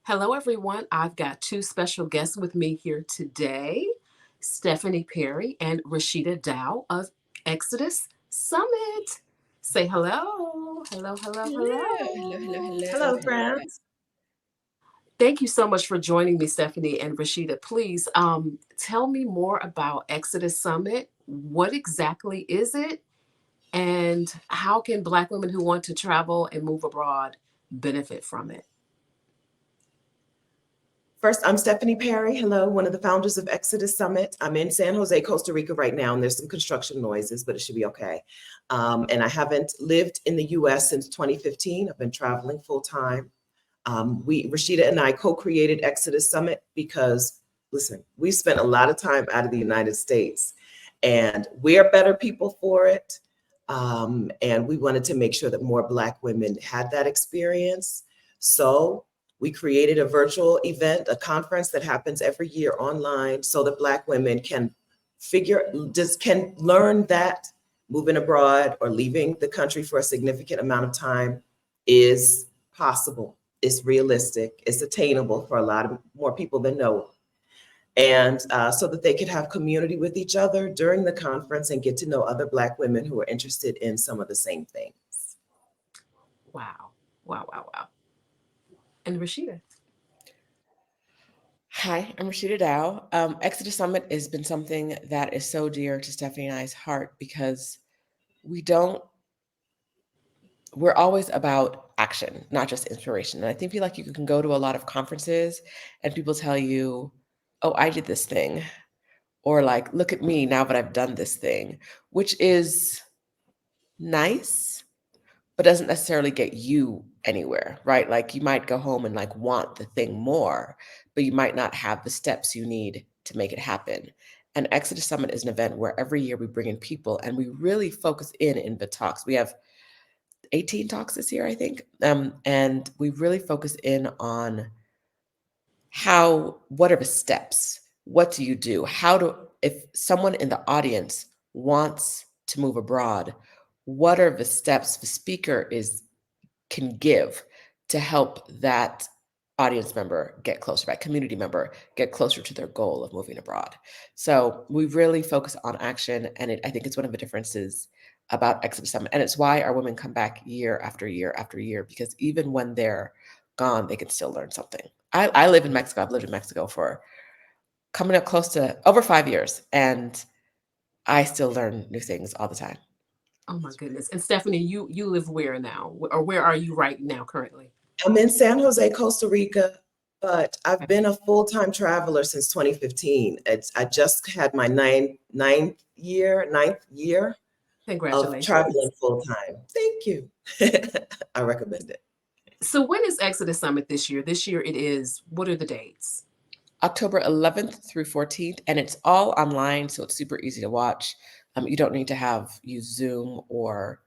Hello, everyone. I've got two special guests with me here today, Stephanie Perry and Roshida Dowe of ExodUS Summit. Say hello. Hello, hello, Hello, hello, hello, hello. hello, Hello, hello, guys. friends. Thank you so much for joining me, Stephanie and Roshida. Please tell me more about ExodUS Summit. What exactly is it? And how can Black women who want to travel and move abroad benefit from it? First, I'm Stephanie Perry. Hello, one of the founders of ExodUS Summit. I'm in San Jose, Costa Rica right now, and there's some construction noises, but it should be okay. And I haven't lived in the US since 2015. I've been traveling full time. Roshida and I co-created ExodUS Summit because, listen, we spent a lot of time out of the United States, and we're better people for it. And we wanted to make sure that more Black women had that experience. So we created a virtual event, a conference that happens every year online so that Black women can learn that moving abroad or leaving the country for a significant amount of time is possible, is realistic, is attainable for a lot of more people than know. And so that they could have community with each other during the conference and get to know other Black women who are interested in some of the same things. Wow. Wow, wow, wow. And Rashida. Hi, I'm Roshida Dowe. ExodUS Summit has been something that is so dear to Stephanie and I's heart because we're always about action, not just inspiration. And I feel like you can go to a lot of conferences and people tell you, oh, I did this thing. Or like, look at me now that I've done this thing, which is nice, but doesn't necessarily get you anywhere, right? Like you might go home and like want the thing more, but you might not have the steps you need to make it happen. And ExodUS Summit is an event where every year we bring in people and we really focus in the talks. We have 18 talks this year, I think. And we really focus in on what are the steps? What do you do? If someone in the audience wants to move abroad, what are the steps the speaker can give to help that audience member get closer, that community member get closer to their goal of moving abroad? So we really focus on action, and I think it's one of the differences about ExodUS Summit, and it's why our women come back year after year after year, because even when they're gone, they can still learn something. I live in Mexico. I've lived in Mexico for coming up close to over 5 years, and I still learn new things all the time. Oh my goodness. And Stephanie, you live where now? Or where are you right now currently? I'm in San Jose, Costa Rica, but I've been a full-time traveler since 2015. I just had my ninth year of traveling full-time. Thank you. I recommend it. So when is ExodUS Summit this year? This year it is, what are the dates? October 11th through 14th, and it's all online, so it's super easy to watch. You don't need to use Zoom or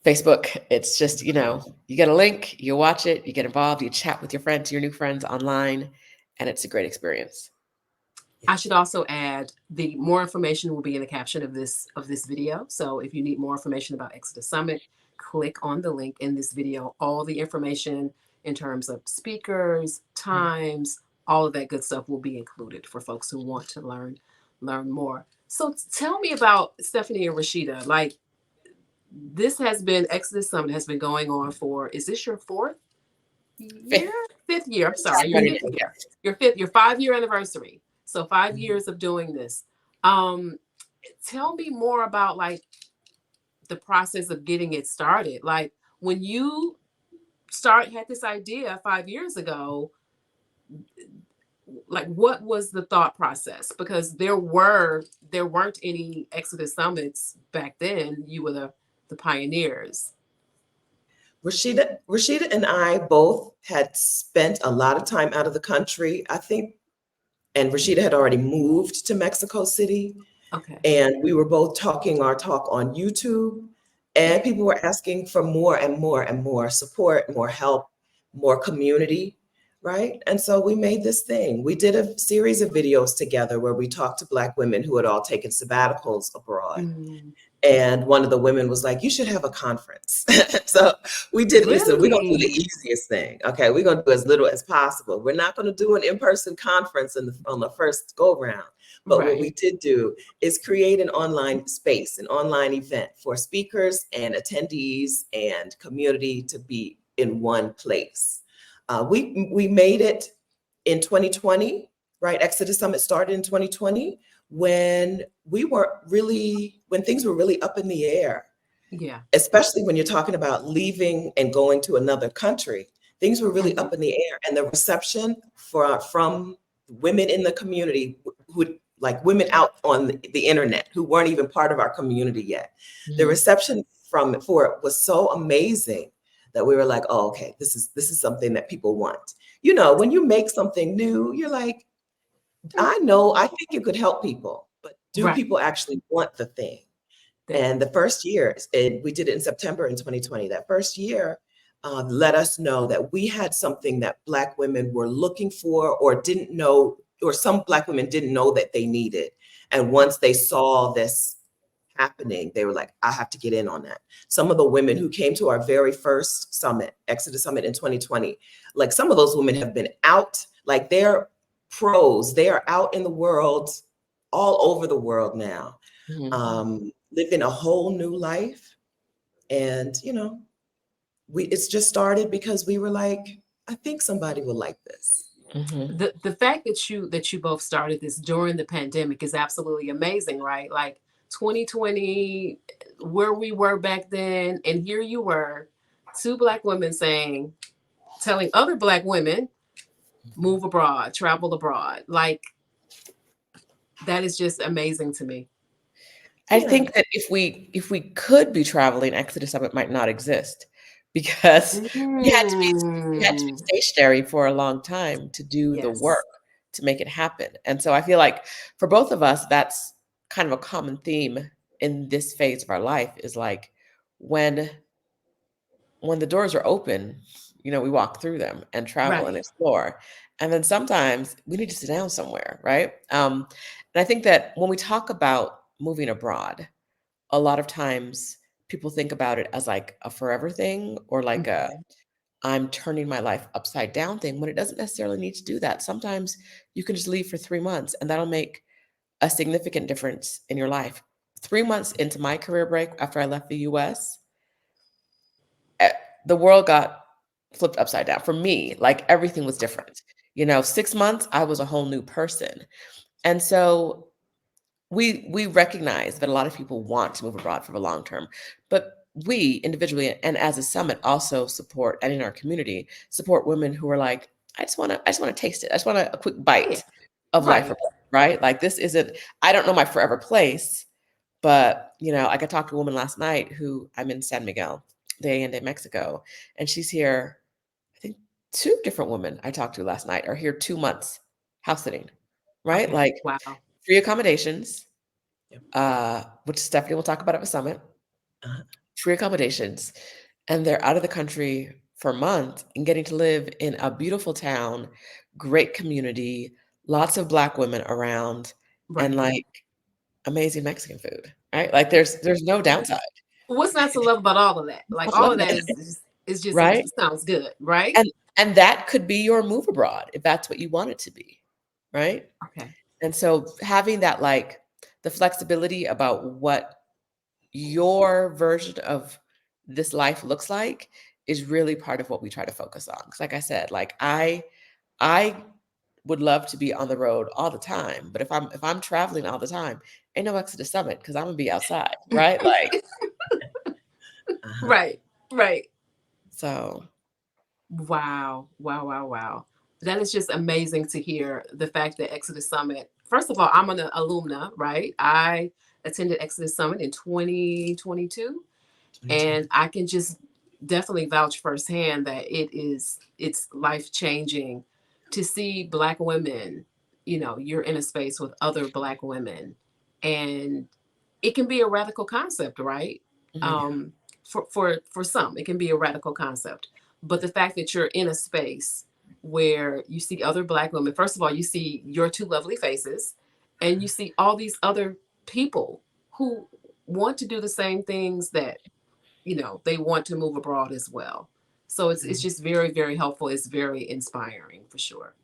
Facebook. It's just, you get a link, you watch it, you get involved, you chat with your friends, your new friends online, and it's a great experience. I should also add the more information will be in the caption of this video. So if you need more information about ExodUS Summit, click on the link in this video. All the information in terms of speakers, times, all of that good stuff will be included for folks who want to learn more. So tell me about Stephanie and Roshida. Like, this ExodUS Summit has been going on for, is this your fourth year? Fifth year. I'm sorry. Your 5-year anniversary. So 5 years of doing this. Tell me more about like the process of getting it started. Like when you had this idea 5 years ago, like what was the thought process? Because there weren't any ExodUS Summits back then. You were the pioneers. Roshida and I both had spent a lot of time out of the country, I think, and Roshida had already moved to Mexico City. Okay. And we were both talking our talk on YouTube, and people were asking for more and more and more support, more help, more community, right? And so we made this thing. We did a series of videos together where we talked to Black women who had all taken sabbaticals abroad. And one of the women was like, you should have a conference. So we did, listen, we're going to do the easiest thing. Okay, we're going to do as little as possible. We're not going to do an in-person conference on the first go round. But what we did do is create an online space, an online event for speakers and attendees and community to be in one place. We made it in 2020, right? Exodus Summit started in 2020 when things were really up in the air. Yeah. Especially when you're talking about leaving and going to another country, things were really up in the air, and the reception from women in the community, who like women out on the internet who weren't even part of our community yet, the reception for it was so amazing that we were like, oh, okay, this is something that people want. You know, when you make something new, you're like, I think it could help people, but do people actually want the thing? And the first year, and we did it in September in 2020, that first year let us know that we had something that Black women were looking for or didn't know, or some Black women didn't know that they needed. And once they saw this happening, they were like, I have to get in on that. Some of the women who came to our very first summit, Exodus Summit in 2020, like some of those women have been out, like they're pros, they are out in the world, all over the world now, living a whole new life. And, you know, it's just started because we were like, I think somebody will like this. The fact that you both started this during the pandemic is absolutely amazing, right? Like 2020, where we were back then, and here you were, two Black women telling other Black women, move abroad, travel abroad. Like, that is just amazing to me. I think that if we could be traveling, Exodus Summit might not exist, because we had to be stationary for a long time to do the work to make it happen. And so I feel like for both of us, that's kind of a common theme in this phase of our life, is like when the doors are open, you know, we walk through them and travel and explore. And then sometimes we need to sit down somewhere, right? And I think that when we talk about moving abroad, a lot of times people think about it as like a forever thing, or like I'm turning my life upside down thing, when it doesn't necessarily need to do that. Sometimes you can just leave for 3 months and that'll make a significant difference in your life. 3 months into my career break after I left the US, the world got flipped upside down for me. Like everything was different. You know, 6 months, I was a whole new person. And so we recognize that a lot of people want to move abroad for the long term, but we individually and as a summit also support, and in our community support, women who are like, I just want to taste it. I just want a quick bite of life abroad, right? Like this isn't, I don't know my forever place, but you know, I could talk to a woman last night who, I'm in San Miguel de Allende, Mexico, and she's here. I think 2 different women I talked to last night are here 2 months house sitting, right? Like free accommodations, which Stephanie will talk about at the summit, free accommodations, and they're out of the country for a month and getting to live in a beautiful town, great community, lots of Black women around, and like amazing Mexican food, right? Like there's no downside. What's not to love about all of that? Like all of that is just right. It sounds good, right? And that could be your move abroad if that's what you want it to be, right? Okay. And so having that, like the flexibility about what your version of this life looks like is really part of what we try to focus on. Because like I said, like I would love to be on the road all the time, but if I'm traveling all the time, ain't no Exodus Summit because I'm gonna be outside, right? Like right. So wow. That is just amazing to hear, the fact that Exodus Summit, first of all, I'm an alumna, right? I attended Exodus Summit in 2022, and I can just definitely vouch firsthand that it's life-changing to see Black women. You know, you're in a space with other Black women, and it can be a radical concept, right? For some, it can be a radical concept, but the fact that you're in a space where you see other Black women, first of all, you see your 2 lovely faces, and you see all these other people who want to do the same things that, they want to move abroad as well. So it's just very, very helpful. It's very inspiring for sure.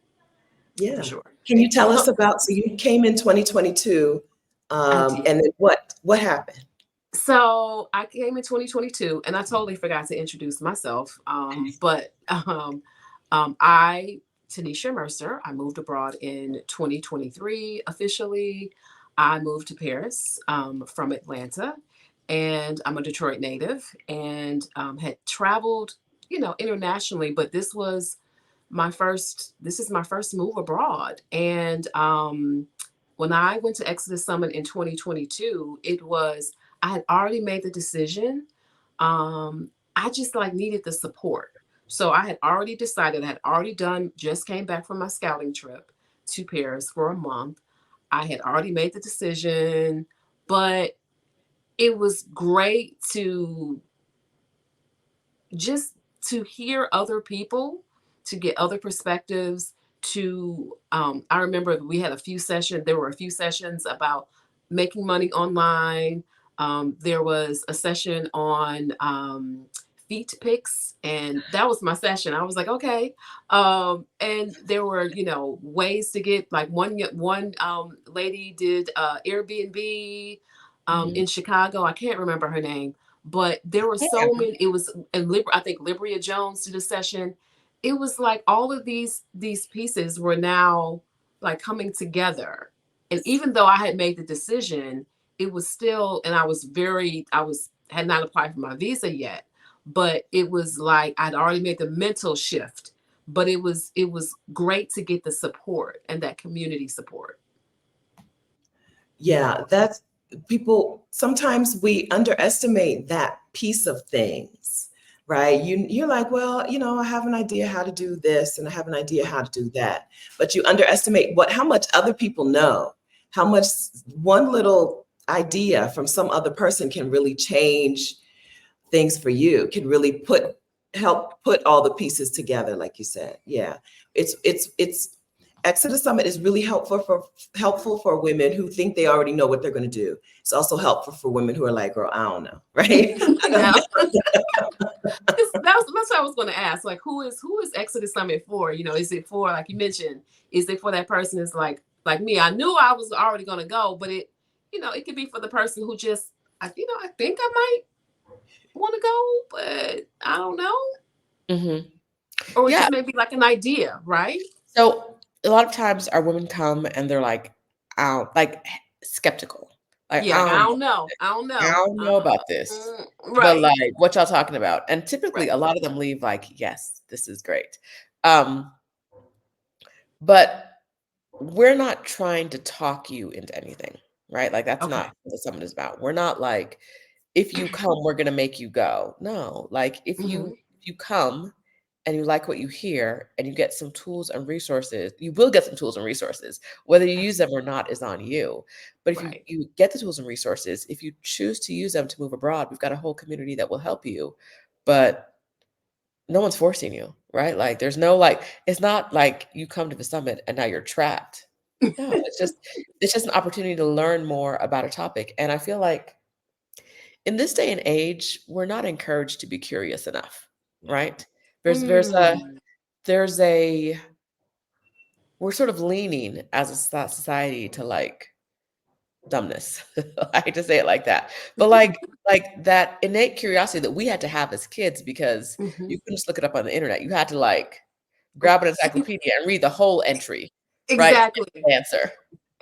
Yeah. For sure. Can you tell us about, so you came in 2022, and then what happened? So I came in 2022, and I totally forgot to introduce myself. But I, Tanisha Mercer, I moved abroad in 2023 officially. I moved to Paris from Atlanta, and I'm a Detroit native, and had traveled, internationally. But this is my first move abroad. And when I went to Exodus Summit in 2022, I had already made the decision. I just needed the support. So I had already decided, just came back from my scouting trip to Paris for a month. I had already made the decision, but it was great to hear other people, to get other perspectives. I remember there were a few sessions about making money online. There was a session on feet pics, and that was my session. I was like, okay. And there were, ways to get, one lady did Airbnb in Chicago. I can't remember her name, but there were so many. It was, and I think Libria Jones did a session. It was like all of these pieces were now coming together. And even though I had made the decision, it was still, and had not applied for my visa yet, but it was like I'd already made the mental shift. But it was great to get the support and that community support. Yeah, that's, people, sometimes we underestimate that piece of things, right? You're like, well, I have an idea how to do this and I have an idea how to do that, but you underestimate how much other people know, how much one little idea from some other person can really change things for you, can really help put all the pieces together, like you said. Yeah, it's Exodus Summit is really helpful for women who think they already know what they're going to do. It's also helpful for women who are like, girl, I don't know, right? That's what I was going to ask. Like, who is Exodus Summit for? Is it for, like you mentioned, is it for that person is like me? I knew I was already going to go, but it could be for the person who just, I think I might want to go, but I don't know. Mm-hmm. Or just maybe like an idea, right? So a lot of times our women come and they're like, skeptical. Like, yeah, I don't know. I don't know about this. Right. But what y'all talking about? And typically a lot of them leave like, yes, this is great. But we're not trying to talk you into anything, right? Like, that's not what the summit is about. We're not like, if you come, we're going to make you go. No, like if you come and you like what you hear and you get some tools and resources, you will get some tools and resources. Whether you use them or not is on you. But if you get the tools and resources, if you choose to use them to move abroad, we've got a whole community that will help you. But no one's forcing you, right? Like, there's no, it's not like you come to the summit and now you're trapped. No, it's just an opportunity to learn more about a topic. And I feel like in this day and age, we're not encouraged to be curious enough, right? We're sort of leaning as a society to dumbness. I hate to say it like that, but like that innate curiosity that we had to have as kids, because you couldn't just look it up on the internet. You had to grab an encyclopedia and read the whole entry. Exactly. Right? Answer.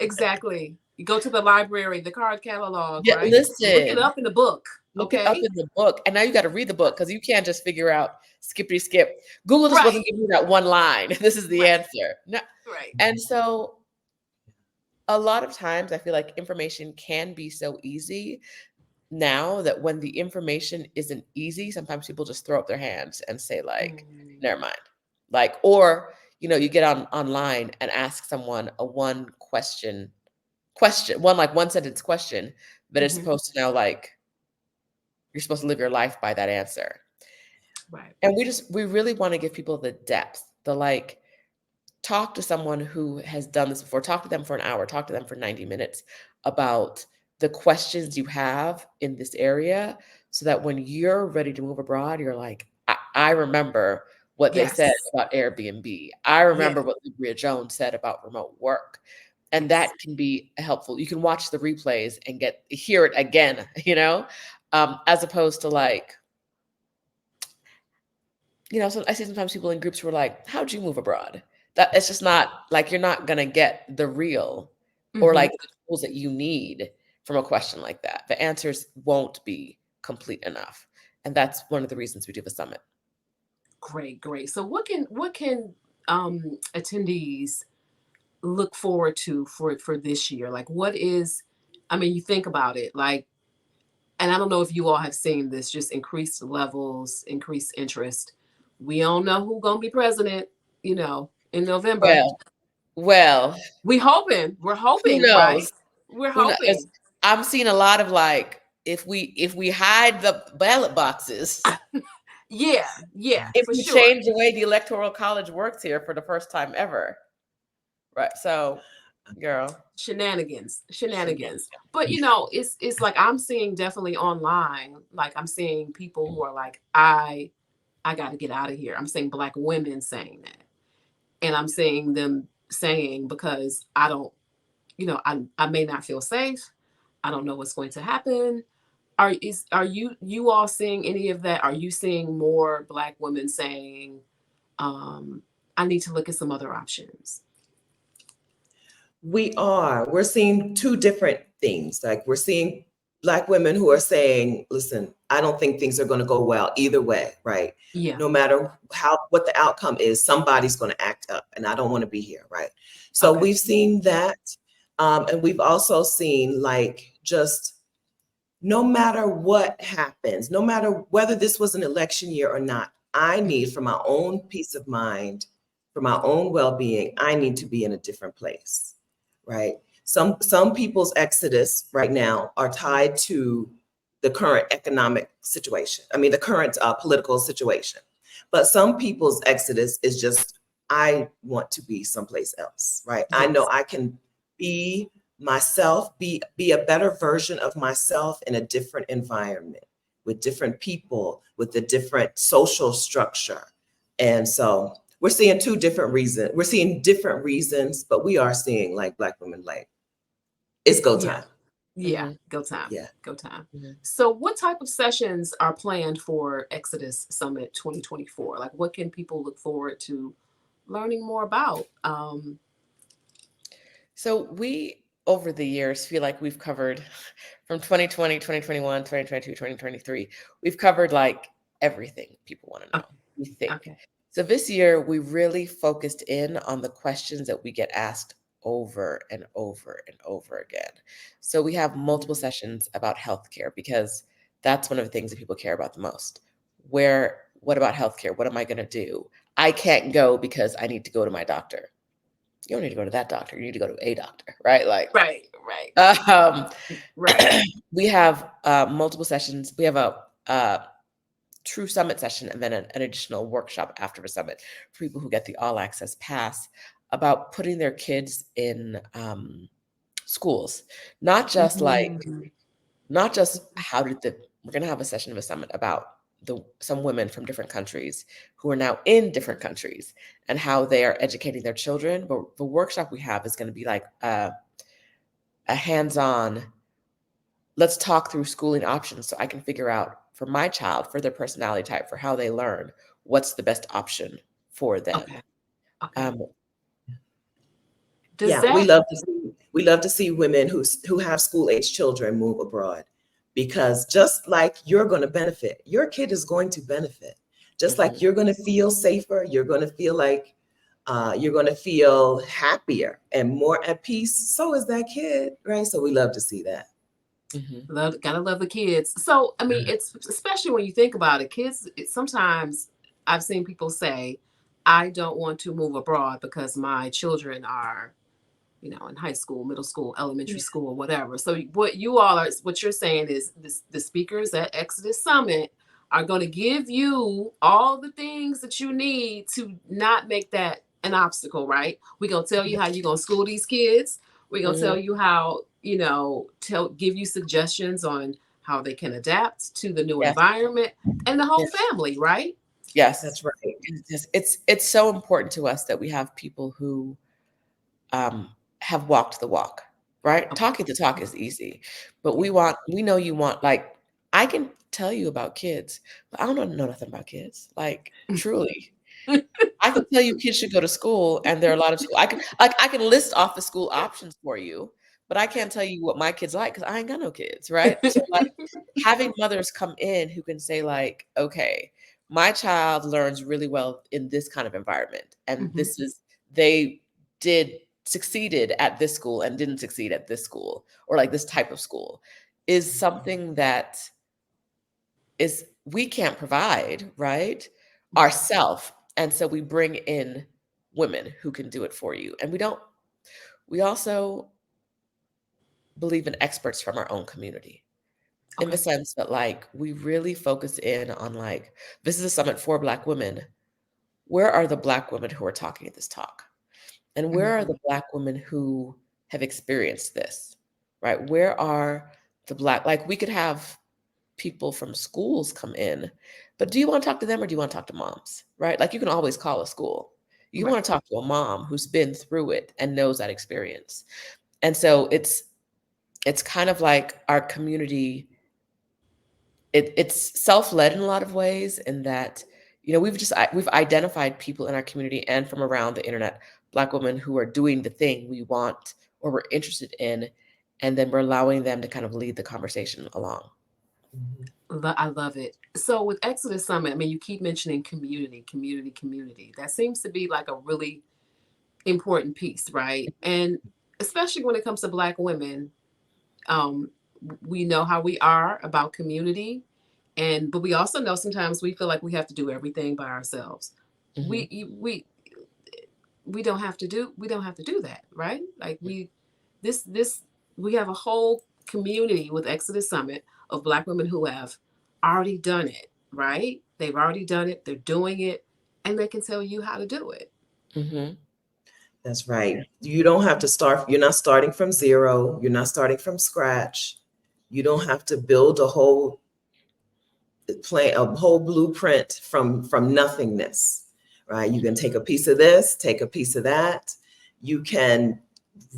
Exactly. You go to the library, the card catalog, Yeah, right? listen. Look it up in the book. Look it up in the book. And now you got to read the book, because you can't just figure out skippity skip. Google just wasn't giving you that one line. This is the answer. No. Right. And so a lot of times I feel like information can be so easy now that when the information isn't easy, sometimes people just throw up their hands and say never mind. Or, you get online and ask someone a one sentence question that is supposed to now you're supposed to live your life by that answer. Right. And we really want to give people the depth, talk to someone who has done this before, talk to them for an hour, talk to them for 90 minutes about the questions you have in this area so that when you're ready to move abroad, you're like, I remember what they said Yes. about Airbnb. I remember Yeah. what Libria Jones said about remote work. And Yes. that can be helpful. You can watch the replays and hear it again, as opposed to like, so I see sometimes people in groups who are like, how'd you move abroad? That it's just not like you're not gonna get the real or Hmm. like the tools that you need from a question like that. The answers won't be complete enough. And that's one of the reasons we do the summit. Great, great. So what can attendees look forward to for this year? Like what is, I mean, you think about it, like, and I don't know if you all have seen this, just increased levels, increased interest. We don't know who's gonna be president, in November. Well, We're who hoping, right? knows? We're Who knows? hoping. I'm seeing a lot of like, if we hide the ballot boxes, Yeah, yeah, if for we sure. change the way the electoral college works here for the first time ever. Right. So, girl. Shenanigans. But it's like I'm seeing definitely online, like I'm seeing people who are like, I got to get out of here. I'm seeing Black women saying that. And I'm seeing them saying, because I don't, I may not feel safe. I don't know what's going to happen. Are you all seeing any of that? Are you seeing more Black women saying, I need to look at some other options? We're seeing two different things. Like we're seeing Black women who are saying, listen, I don't think things are going to go well either way, right? Yeah. No matter what the outcome is, somebody's going to act up and I don't want to be here, right? So Okay. we've seen that. And we've also seen like just no matter what happens, no matter whether this was an election year or not, I need for my own peace of mind, for my own well-being, I need to be in a different place, right? Some people's exodus right now are tied to the current economic situation. I mean, the current political situation. But some people's exodus is just, I want to be someplace else, right? I know Yes. I can be myself, be a better version of myself in a different environment with different people, with a different social structure. And so we're seeing two different reasons. We're seeing different reasons, but we are seeing like Black women like it's go Yeah. time. Yeah. Mm-hmm. Go time. Yeah. Go time. Mm-hmm. So what type of sessions are planned for Exodus Summit 2024? Like what can people look forward to learning more about? So we, over the years, feel like we've covered from 2020, 2021, 2022, 2023, we've covered like everything people want to know, Okay. we think. Okay. So this year, we really focused in on the questions that we get asked over and over and over again. So we have multiple sessions about healthcare because that's one of the things that people care about the most. What about healthcare? What am I going to do? I can't go because I need to go to my doctor. You don't need to go to that doctor. You need to go to a doctor, right? Like, Right. Right. um, Right. we have multiple sessions. We have a true summit session and then an additional workshop after the summit for people who get the all access pass about putting their kids in schools, not just Mhm. not just we're going to have a session of a summit about some women from different countries who are now in different countries and how they are educating their children. But the workshop we have is going to be like a hands-on, let's talk through schooling options so I can figure out for my child, for their personality type, for how they learn, what's the best option for them. Okay. Okay. Does Yeah, that we love to see women who have school age children move abroad, because just like you're going to benefit, your kid is going to benefit. Just like you're going to feel safer, you're going to feel like you're going to feel happier and more at peace. So is that kid, right? So we love to see that. gotta love the kids? So I mean, it's especially when you think about it, kids. Sometimes I've seen people say, "I don't want to move abroad because my children are, in high school, middle school, elementary school, whatever." So what you're saying is the speakers at Exodus Summit are going to give you all the things that you need to not make that an obstacle, right? We're going to tell you how you're going to school these kids. We're going to tell you how give you suggestions on how they can adapt to the new Yes. environment and the whole Yes. family, right? Yes. That's right. It's so important to us that we have people who have walked the walk, right? Okay. Talking the talk is easy, but we know you want, like, I can tell you about kids, but I don't know nothing about kids. Like, truly. I can tell you kids should go to school, and there are a lot of school. I can list off the school options for you, but I can't tell you what my kids like because I ain't got no kids, right? So, like, having mothers come in who can say, like, okay, my child learns really well in this kind of environment, and Mhm. they did succeeded at this school and didn't succeed at this school, or like this type of school, is something that is we can't provide, right? Ourself. And so we bring in women who can do it for you. And we also believe in experts from our own community, in the Okay. sense that, like, we really focus in on, like, this is a summit for Black women. Where are the Black women who are talking at this talk? And where are Mhm. the Black women who have experienced this, right? Where are the Black, like, we could have people from schools come in, but do you want to talk to them or do you want to talk to moms, right? Like, you can always call a school. You Right. want to talk to a mom who's been through it and knows that experience. And so it's kind of like our community, it's self-led in a lot of ways, in that, we've identified people in our community and from around the internet, Black women who are doing the thing we want or we're interested in, and then we're allowing them to kind of lead the conversation along. I love it. So with Exodus Summit, I mean, you keep mentioning community, community, community. That seems to be like a really important piece, right? And especially when it comes to Black women, um, we know how we are about community, but we also know sometimes we feel like we have to do everything by ourselves. Mhm. We don't have to do that, right? Like this we have a whole community with Exodus Summit of Black women who have already done it, right? They've already done it, they're doing it, and they can tell you how to do it. Mhm. That's right. You don't have to start. You're not starting from zero. You're not starting from scratch. You don't have to build a whole blueprint from nothingness, right? You can take a piece of this, take a piece of that. You can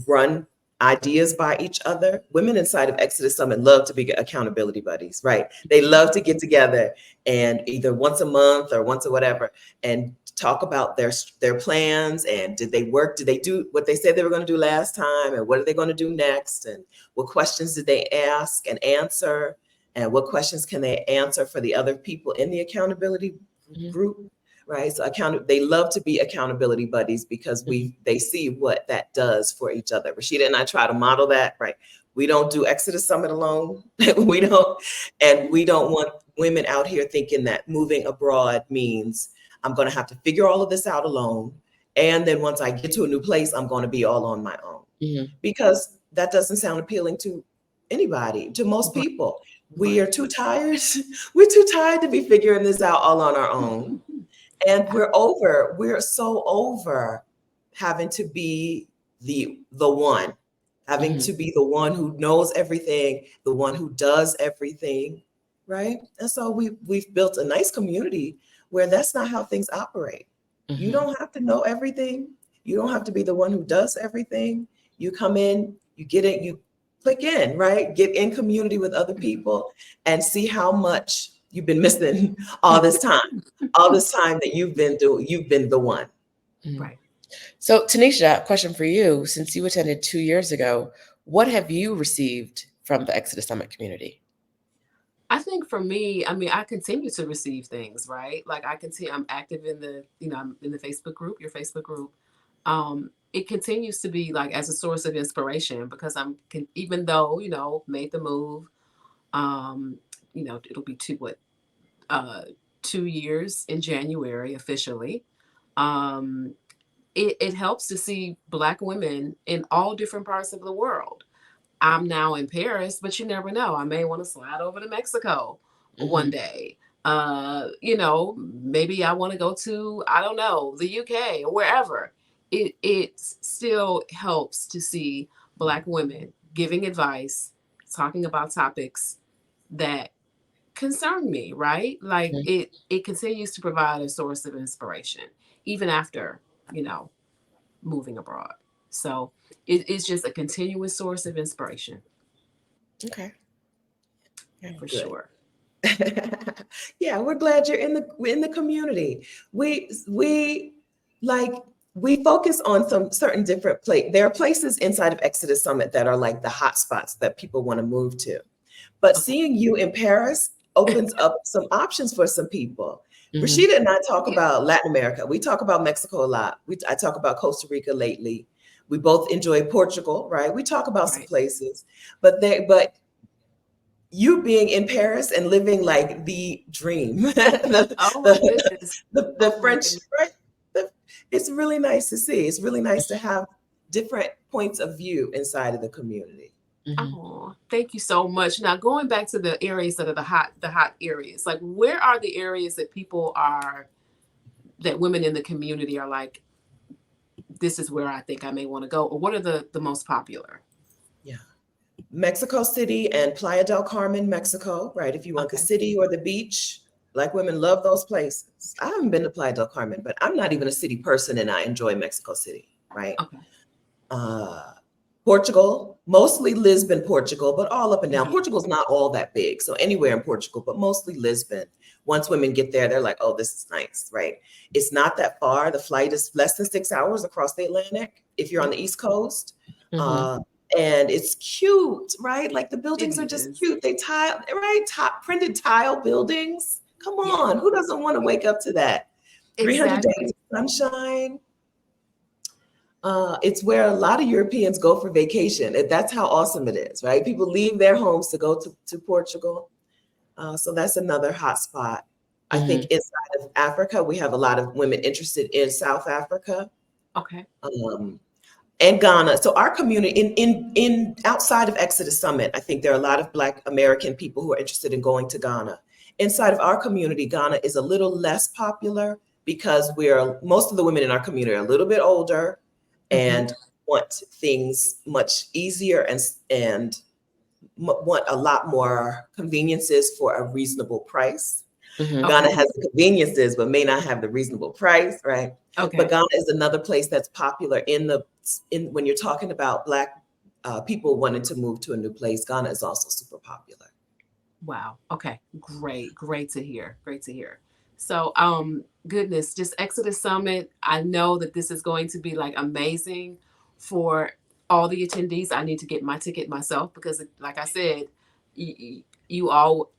run ideas by each other. Women inside of Exodus Summit love to be accountability buddies, right? They love to get together and either once a month or once or whatever and talk about their plans, and did they work? Did they do what they said they were going to do last time? And what are they going to do next? And what questions did they ask and answer? And what questions can they answer for the other people in the accountability Mhm. group? Right. So they love to be accountability buddies because Mhm. they see what that does for each other. Roshida and I try to model that, right? We don't do Exodus Summit alone. we don't want women out here thinking that moving abroad means I'm going to have to figure all of this out alone. And then once I get to a new place, I'm going to be all on my own. Mhm. Because that doesn't sound appealing to anybody, to most Right. people. We Right. are too tired. We're too tired to be figuring this out all on our own. And we're so over having to be the one, having Mhm. to be the one who knows everything, the one who does everything, right? And so we've built a nice community where that's not how things operate. You Mhm. don't have to know everything. You don't have to be the one who does everything. You come in, you get it, you click in, right? Get in community with other people and see how much you've been missing all this time. All this time that you've been the one. Mhm. Right. So, Tanisha, question for you. Since you attended 2 years ago, what have you received from the Exodus Summit community? I think for me, I mean, I continue to receive things, right? Like I'm active in I'm in the Facebook group, your Facebook group. It continues to be like as a source of inspiration because even though, made the move, um, it'll be 2 years in January officially. Um, it helps to see Black women in all different parts of the world. I'm now in Paris, but you never know. I may want to slide over to Mexico one Mhm. day. Maybe I want to go to, I don't know, the UK or wherever. It still helps to see Black women giving advice, talking about topics that concern me, right? Like Mhm. it continues to provide a source of inspiration, even after, you know, moving abroad. So it's just a continuous source of inspiration Okay. Yeah. for Good. sure. Yeah, we're glad you're in the community. We like we focus on some certain different There are places inside of Exodus Summit that are like the hot spots that people want to move to. But Okay. seeing you in Paris opens up some options for some people. Mhm. Rashida and I talk Yeah. about Latin America. We talk about Mexico a lot. I talk about Costa Rica lately. We both enjoy Portugal, right? We talk about some Right. places, but you being in Paris and living like the dream, Oh my goodness. the Oh my French, goodness. right? It's really nice to see. It's really nice to have different points of view inside of the community. Mhm. Oh, thank you so much. Now going back to the areas that are the hot areas, like where are the areas that people are that women in the community are like, this is where I think I may want to go, or what are the most popular? Yeah. Mexico City and Playa del Carmen, Mexico, right? If you want the Okay. city or the beach, Black women love those places. I haven't been to Playa del Carmen, but I'm not even a city person and I enjoy Mexico City, right? Okay. uh, Portugal, mostly Lisbon, Portugal, but all up and down. Mhm. Portugal's not all that big, so anywhere in Portugal, but mostly Lisbon. Once women get there, they're like, "Oh, this is nice," right? It's not that far. The flight is less than 6 hours across the Atlantic if you're on Yeah, the East Coast, Mhm. uh, and it's cute, right? Like the it buildings are just is. cute. They tile, right? Top printed tile buildings. Come Yeah, on, who doesn't want to wake up to that? 300 days exactly. of sunshine. It's where a lot of Europeans go for vacation. That's how awesome it is, right? People leave their homes to go to Portugal. So that's another hot spot. I think Mhm. inside of Africa, we have a lot of women interested in South Africa, Okay. um, and Ghana. So our community in outside of Exodus Summit, I think there are a lot of Black American people who are interested in going to Ghana. Inside of our community, Ghana is a little less popular because most of the women in our community are a little bit older Hmm. and want things much easier and want a lot more conveniences for a reasonable price. Mhm. Ghana Okay. has the conveniences, but may not have the reasonable price, right? But Okay. Ghana is another place that's popular in when you're talking about Black people wanting to move to a new place. Ghana is also super popular. Wow. Okay. Great. Great to hear. Great to hear. So, goodness, just Exodus Summit. I know that this is going to be like amazing for all the attendees. I need to get my ticket myself because, like I said, you all,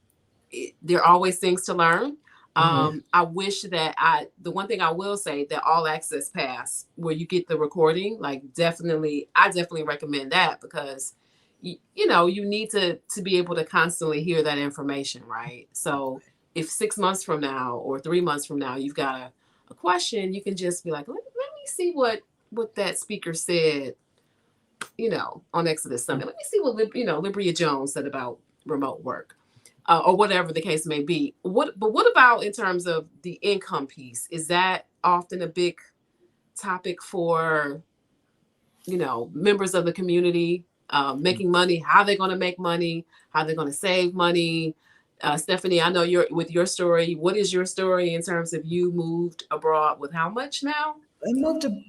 there are always things to learn. Mhm. I wish that the one thing I will say that all access pass where you get the recording, like definitely, I definitely recommend that because you know, you need to be able to constantly hear that information, right? So if 6 months from now or 3 months from now, you've got a question, you can just be like, let me see what that speaker said, you know, on Exodus Summit. Let me see what, you know, Libria Jones said about remote work or whatever the case may be. But what about in terms of the income piece? Is that often a big topic for, you know, members of the community making money? How they're going to make money? How they're going to save money? Stephanie, I know you're with your story. What is your story in terms of you moved abroad with how much now?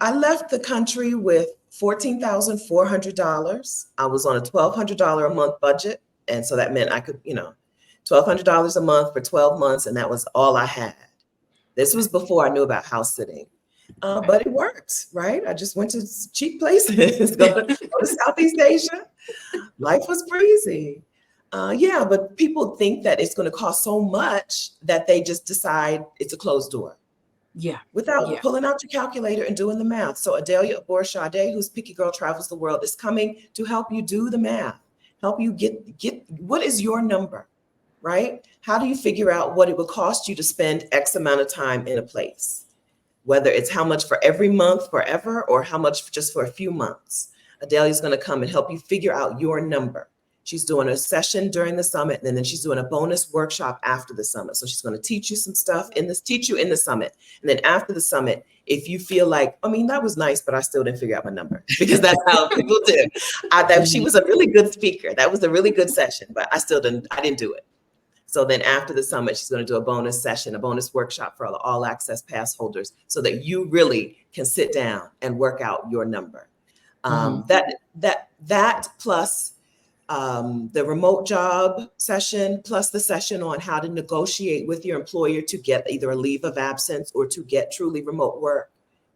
I left the country with $14,400. I was on a $1,200 a month budget. And so that meant I could, $1,200 a month for 12 months. And that was all I had. This Okay. was before I knew about house sitting. Okay. But it worked, right? I just went to cheap places, go to Southeast Asia. Life was breezy. Yeah, but people think that it's going to cost so much that they just decide it's a closed door Yeah. without Yeah. pulling out your calculator and doing the math. So Adelia Borshade, who's Picky Girl Travels the World, is coming to help you do the math, help you get what is your number, right? How do you figure out what it would cost you to spend X amount of time in a place? Whether it's how much for every month forever or how much just for a few months. Adelia's going to come and help you figure out your number. She's doing a session during the summit, and then she's doing a bonus workshop after the summit. So she's going to teach you some stuff teach you in the summit. And then after the summit, if you feel like, I mean, that was nice, but I still didn't figure out my number, because that's how people do. She was a really good speaker. That was a really good session, but I didn't do it. So then after the summit, she's going to do a bonus session, a bonus workshop for all access pass holders, so that you really can sit down and work out your number. That plus the remote job session, plus the session on how to negotiate with your employer to get either a leave of absence or to get truly remote work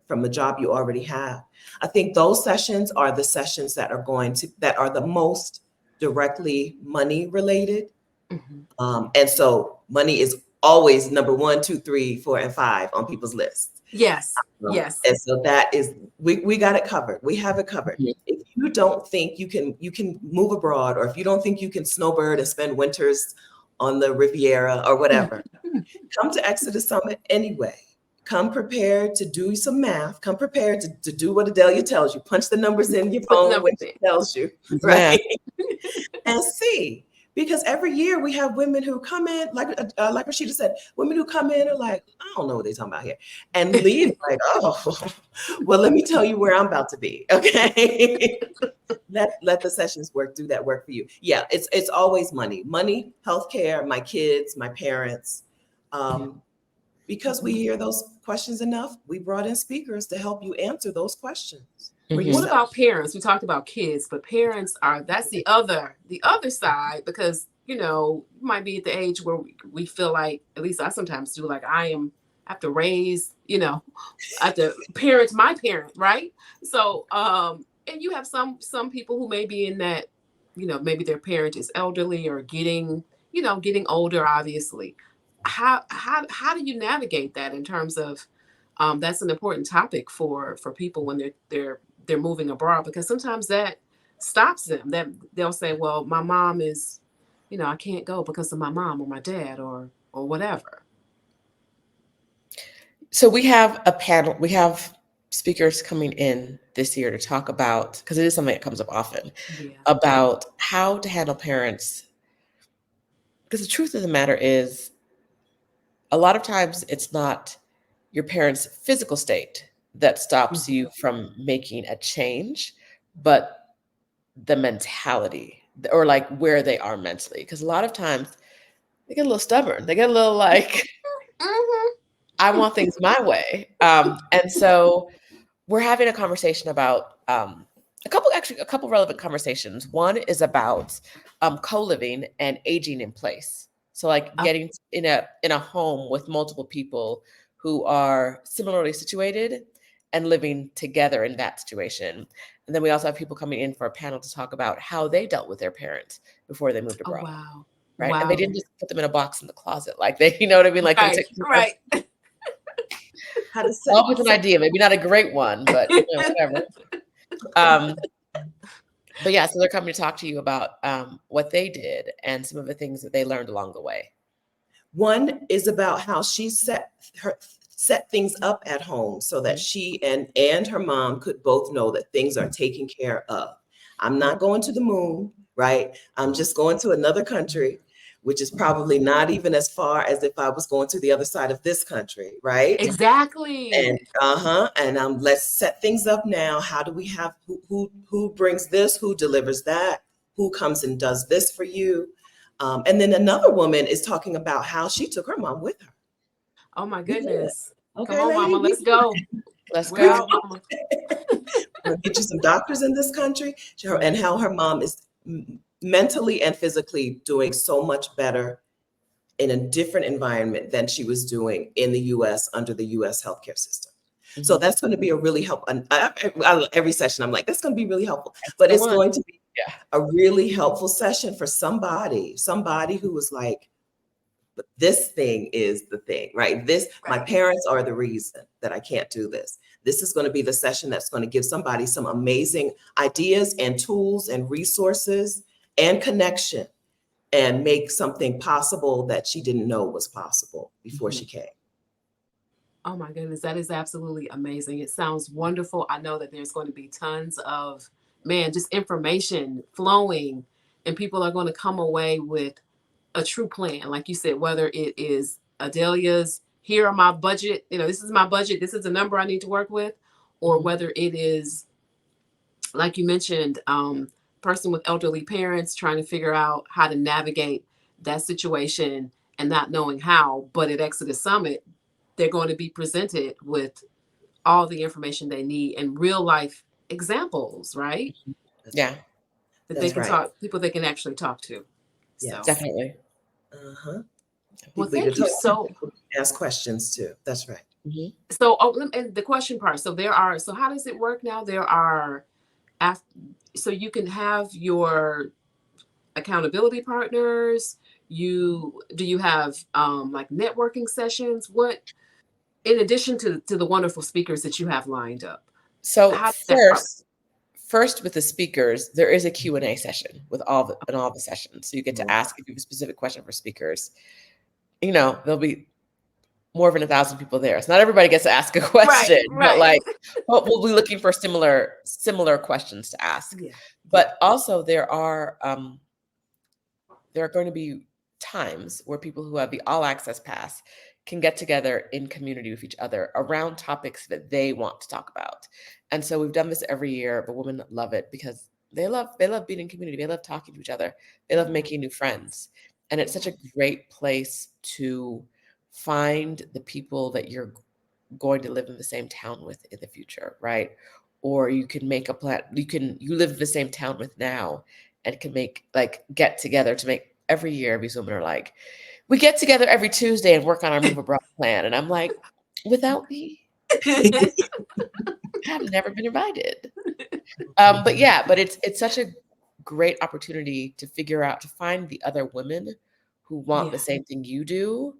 from the job you already have. I think those sessions are the sessions that are the most directly money related. And so money is always number 1, 2, 3, 4, and 5 on people's lists. Yes. Yes. And so that is, we got it covered. We have it covered. If you don't think you can move abroad, or if you don't think you can snowbird and spend winters on the Riviera or whatever, come to Exodus Summit anyway. Come prepared to do some math. Come prepared to do what Adelia tells you. Punch the numbers in your phone when she tells you, right? And see. Because every year we have women who come in, like Roshida said, women who come in are like, I don't know what they're talking about here, and leave like, oh, well, let me tell you where I'm about to be. Okay, let the sessions do that work for you. Yeah, it's always money, healthcare, my kids, my parents. Because we hear those questions enough, we brought in speakers to help you answer those questions. What about parents? We talked about kids, but parents that's the other side, because, you might be at the age where we feel like, at least I sometimes do, like I have to raise, I have to parent my parent, right? So, and you have some people who may be in that, maybe their parent is elderly or getting older, obviously. How do you navigate that in terms of, that's an important topic for people when they're moving abroad, because sometimes that stops them. That they'll say, well, my mom is, I can't go because of my mom or my dad or whatever. So we have a panel, we have speakers coming in this year to talk about, because it is something that comes up often, about how to handle parents. Because the truth of the matter is, a lot of times it's not your parents' physical state that stops you from making a change, but the mentality, or like where they are mentally. Because a lot of times they get a little stubborn. They get a little like, I want things my way. And so we're having a conversation about a couple relevant conversations. One is about co-living and aging in place. So like getting in a home with multiple people who are similarly situated and living together in that situation. And then we also have people coming in for a panel to talk about how they dealt with their parents before they moved abroad. Wow. Right. Wow. And they didn't just put them in a box in the closet. Like they, you know what I mean? Like, right. How to set up with an idea, maybe not a great one, but whatever. But yeah, so they're coming to talk to you about what they did and some of the things that they learned along the way. One is about how she set things up at home so that she and her mom could both know that things are taken care of. I'm not going to the moon, right? I'm just going to another country, which is probably not even as far as if I was going to the other side of this country, right? Exactly. And and let's set things up now. How do we have who brings this, who delivers that, who comes and does this for you? And then another woman is talking about how she took her mom with her. Oh my goodness. Yeah. Okay, come on, Mama, let's go. Let's go. We'll get you some doctors in this country, and how her mom is mentally and physically doing so much better in a different environment than she was doing in the US under the US healthcare system. So that's going to be a really helpful. Every session, I'm like, that's going to be really helpful. But it's going to be a really helpful session for somebody who was like, but this thing is the thing, right? My parents are the reason that I can't do this. This is going to be the session that's going to give somebody some amazing ideas and tools and resources and connection, and make something possible that she didn't know was possible before she came. Oh my goodness, that is absolutely amazing. It sounds wonderful. I know that there's going to be tons of, just information flowing and people are going to come away with a true plan. Like you said, whether it is Adelia's, here are my budget, this is my budget, this is the number I need to work with, or whether it is, like you mentioned, person with elderly parents trying to figure out how to navigate that situation and not knowing how. But at Exodus Summit, they're going to be presented with all the information they need and real life examples, right? Yeah. That they can talk, people they can actually talk to. Yes. So Definitely. Well, thank you so. Ask questions too. That's right. So, and the question part. So so how does it work now? There are, so you can have your accountability partners. Do you have like networking sessions? What, in addition to the wonderful speakers that you have lined up? So first with the speakers, there is a Q&A session with all the sessions. So you get to ask if you have a specific question for speakers. There'll be more than 1,000 people there. So not everybody gets to ask a question, but like we'll be looking for similar questions to ask. Yeah. But also there are going to be times where people who have the all access pass can get together in community with each other around topics that they want to talk about. And so we've done this every year, but women love it because they love being in community. They love talking to each other. They love making new friends. And it's such a great place to find the people that you're going to live in the same town with in the future, right? Or you can make a plan. You live in the same town with now and can get together to make every year. These women are like, we get together every Tuesday and work on our move abroad plan. And I'm like, without me, I've never been invited. But it's such a great opportunity to find the other women who want the same thing you do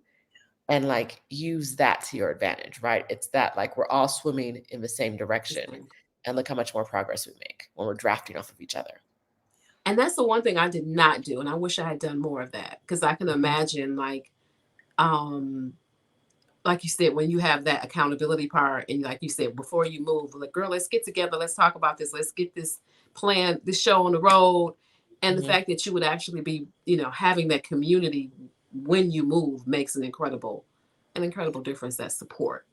and use that to your advantage, right? It's that we're all swimming in the same direction and look how much more progress we make when we're drafting off of each other. And that's the one thing I did not do. And I wish I had done more of that, because I can imagine like you said, when you have that accountability part and like you said, before you move, like, girl, let's get together. Let's talk about this. Let's get this plan, this show on the road. And the fact that you would actually be, having that community when you move makes an incredible difference, that support.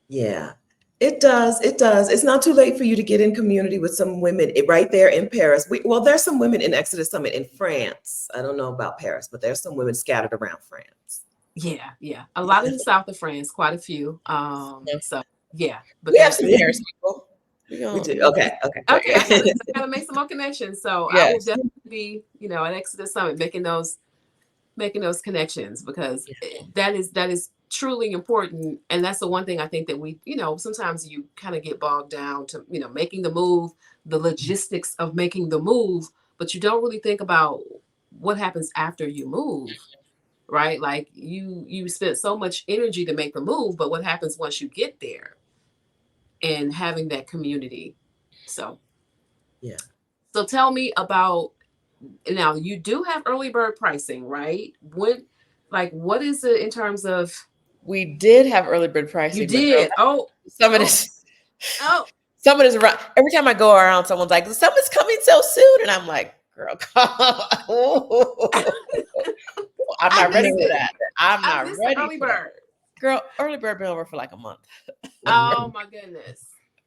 Yeah, it does. It does. It's not too late for you to get in community with some women right there in Paris. There's some women in Exodus Summit in France. I don't know about Paris, but there's some women scattered around France. Yeah. A lot in the south of France, quite a few. So yeah. But we have some Paris people. We do. Okay. I gotta make some more connections. So I will definitely be, at Exodus Summit making those connections, because that is truly important. And that's the one thing I think that we, sometimes you kind of get bogged down to, making the move, the logistics of making the move, but you don't really think about what happens after you move, right? Like you spent so much energy to make the move, but what happens once you get there and having that community? So, yeah. So tell me about, now you do have early bird pricing, right? What is it in terms of? We did have early bird pricing. You did. Someone is around. Every time I go around, someone's like, "Someone's coming so soon," and I'm like, "Girl, I'm not ready for that. I'm not ready early bird. Girl, early bird been over for like a month." Oh my goodness.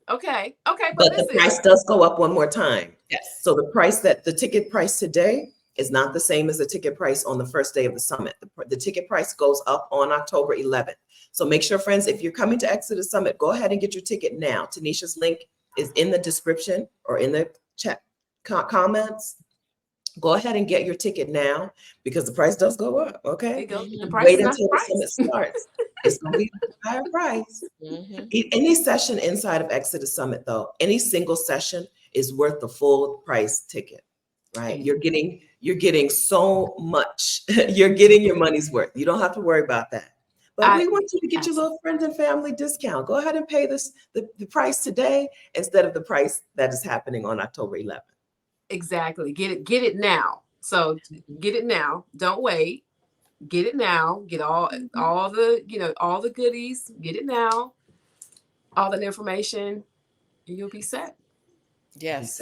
Okay. But the price does go up one more time. Yes. So the ticket price today is not the same as the ticket price on the first day of the summit. The ticket price goes up on October 11th. So make sure, friends, if you're coming to Exodus Summit, go ahead and get your ticket now. Tanisha's link is in the description or in the chat comments. Go ahead and get your ticket now, because the price does go up. Okay. Wait until the summit starts. It's going to be a higher price. Any session inside of Exodus Summit, though, any single session is worth the full price ticket, right? You're getting so much. You're getting your money's worth. You don't have to worry about that. But we want you to get your little friends and family discount. Go ahead and pay the price today instead of the price that is happening on October 11th. Exactly. Get it now. So get it now. Don't wait. Get it now. Get all the, all the goodies. Get it now. All that information, and you'll be set. Yes.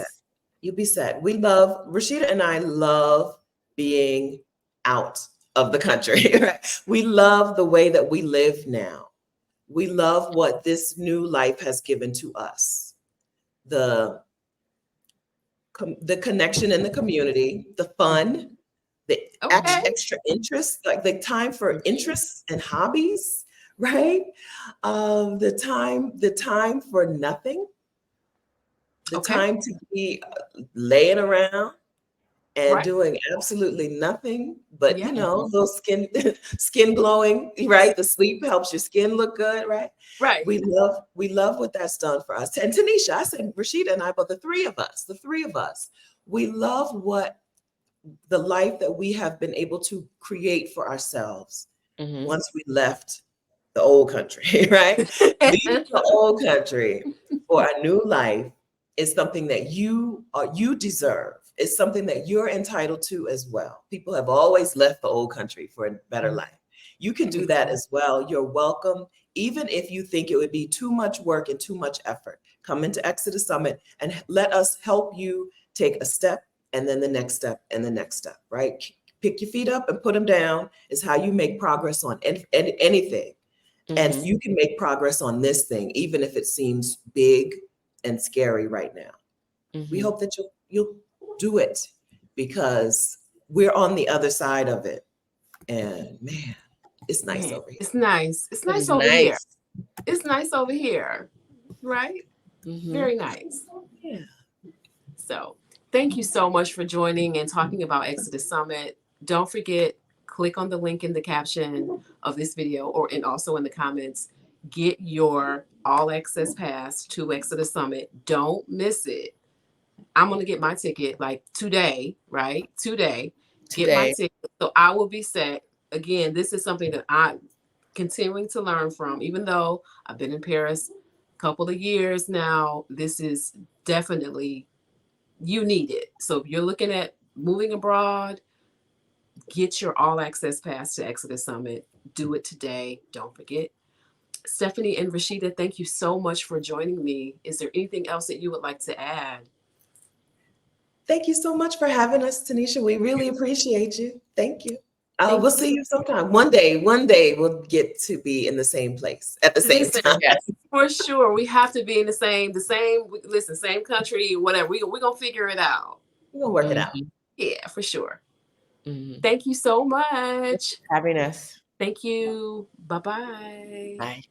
You'll be set. Roshida and I love being out of the country. Right? We love the way that we live now. We love what this new life has given to us. The connection in the community, the fun, the Okay. extra interest, like the time for interests and hobbies, right? The time for nothing, the Okay. time to be laying around and Right. doing absolutely nothing but, Yeah. little skin glowing, right? The sleep helps your skin look good, right? Right. We love what that's done for us. And Tanisha, I said Rashida and I, but the three of us, we love what the life that we have been able to create for ourselves once we left the old country, right? Leaving the old country for a new life is something that you deserve. It's something that you're entitled to as well. People have always left the old country for a better life. You can do that as well. You're welcome. Even if you think it would be too much work and too much effort, come into ExodUS Summit and let us help you take a step and then the next step and the next step, right? Pick your feet up and put them down is how you make progress on anything. And you can make progress on this thing, even if it seems big and scary right now. We hope that you'll do it because we're on the other side of it. And man, it's nice over here. It's nice. It's nice is over here. nice. It's nice over here. Right? Very nice. Yeah. So thank you so much for joining and talking about ExodUS Summit. Don't forget, click on the link in the caption of this video and also in the comments. Get your all access pass to ExodUS Summit. Don't miss it. I'm going to get my ticket like today, right? Today. Get my ticket. So I will be set. Again, this is something that I'm continuing to learn from, even though I've been in Paris a couple of years now. This is definitely, you need it. So if you're looking at moving abroad, get your all access pass to ExodUS Summit. Do it today. Don't forget. Stephanie and Roshida, thank you so much for joining me. Is there anything else that you would like to add? Thank you so much for having us, Tanisha. We really appreciate you. Thank you. We'll see you sometime. One day we'll get to be in the same place at the same time. Yes. For sure. We have to be in the same, listen, same country, whatever. We're going to figure it out. We're going to work it out. Yeah, for sure. Thank you so much. Thanks for having us. Thank you. Bye-bye. Bye.